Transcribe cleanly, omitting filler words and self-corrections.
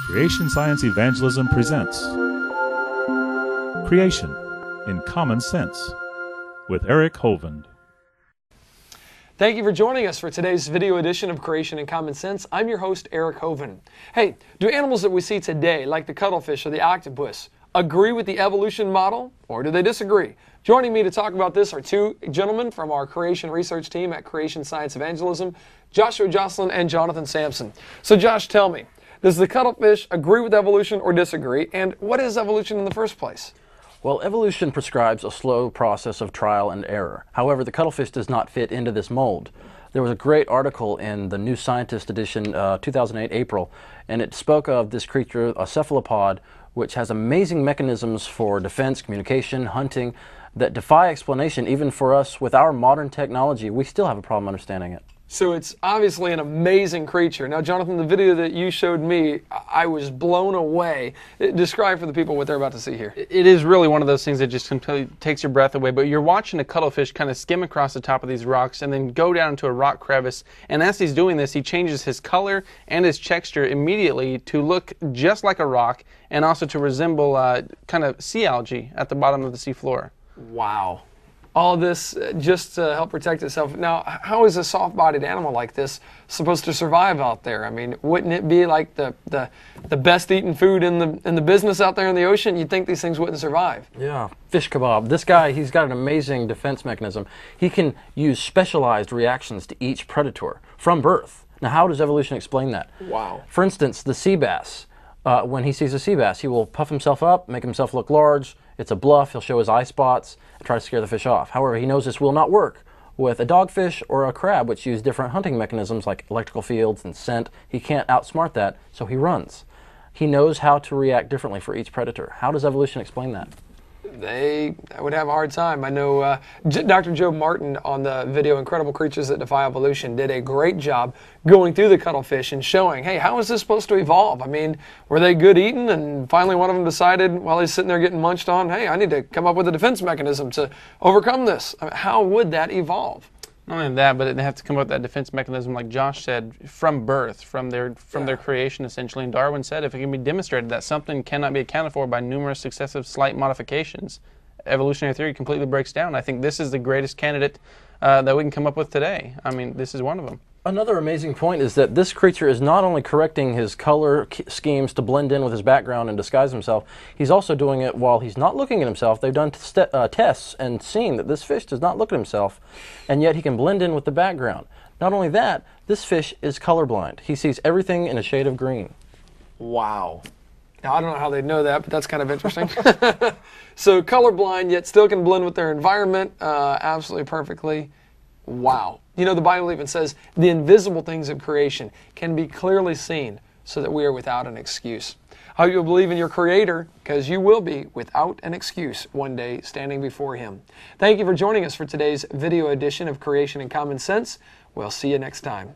Creation Science Evangelism presents Creation in Common Sense with Eric Hovind. Thank you for joining us for today's video edition of Creation in Common Sense. I'm your host, Eric Hovind. Hey, do animals that we see today, like the cuttlefish or the octopus, agree with the evolution model, or do they disagree? Joining me to talk about this are two gentlemen from our creation research team at Creation Science Evangelism, Joshua Joscelyn and Jonathan Sampson. So Josh, tell me, does the cuttlefish agree with evolution or disagree? And what is evolution in the first place? Well, evolution prescribes a slow process of trial and error. However, the cuttlefish does not fit into this mold. There was a great article in the New Scientist edition, 2008, April, and it spoke of this creature, a cephalopod, which has amazing mechanisms for defense, communication, hunting, that defy explanation. Even for us, with our modern technology, we still have a problem understanding it. So it's obviously an amazing creature. Now, Jonathan, the video that you showed me, I was blown away. Describe for the people what they're about to see here. It is really one of those things that just completely takes your breath away. But you're watching a cuttlefish kind of skim across the top of these rocks and then go down into a rock crevice. And as he's doing this, he changes his color and his texture immediately to look just like a rock and also to resemble kind of sea algae at the bottom of the sea floor. Wow. All of this just to help protect itself. Now, how is a soft-bodied animal like this supposed to survive out there? I mean, wouldn't it be like the best eaten food in the business out there in the ocean? You'd think these things wouldn't survive. Yeah, fish kebab. This guy, he's got an amazing defense mechanism. He can use specialized reactions to each predator from birth. Now, how does evolution explain that? Wow. For instance, the sea bass. When he sees a sea bass, he will puff himself up, make himself look large. It's a bluff. He'll show his eye spots and try to scare the fish off. However, he knows this will not work with a dogfish or a crab, which use different hunting mechanisms like electrical fields and scent. He can't outsmart that, so he runs. He knows how to react differently for each predator. How does evolution explain that? I would have a hard time. I know Dr. Joe Martin on the video Incredible Creatures That Defy Evolution did a great job going through the cuttlefish and showing, hey, how is this supposed to evolve? I mean, were they good eating? And finally one of them decided while he's sitting there getting munched on, hey, I need to come up with a defense mechanism to overcome this. I mean, how would that evolve? Not only that, but they have to come up with that defense mechanism, like Josh said, from birth, from their creation, essentially. And Darwin said if it can be demonstrated that something cannot be accounted for by numerous successive slight modifications, evolutionary theory completely breaks down. I think this is the greatest candidate that we can come up with today. I mean, this is one of them. Another amazing point is that this creature is not only correcting his color schemes to blend in with his background and disguise himself, he's also doing it while he's not looking at himself. They've done tests and seen that this fish does not look at himself, and yet he can blend in with the background. Not only that, this fish is colorblind. He sees everything in a shade of green. Wow. Now, I don't know how they know that, but that's kind of interesting. So colorblind, yet still can blend with their environment absolutely perfectly. Wow. You know, the Bible even says the invisible things of creation can be clearly seen so that we are without an excuse. I hope you'll believe in your Creator, because you will be without an excuse one day standing before Him. Thank you for joining us for today's video edition of Creation in Common Sense. We'll see you next time.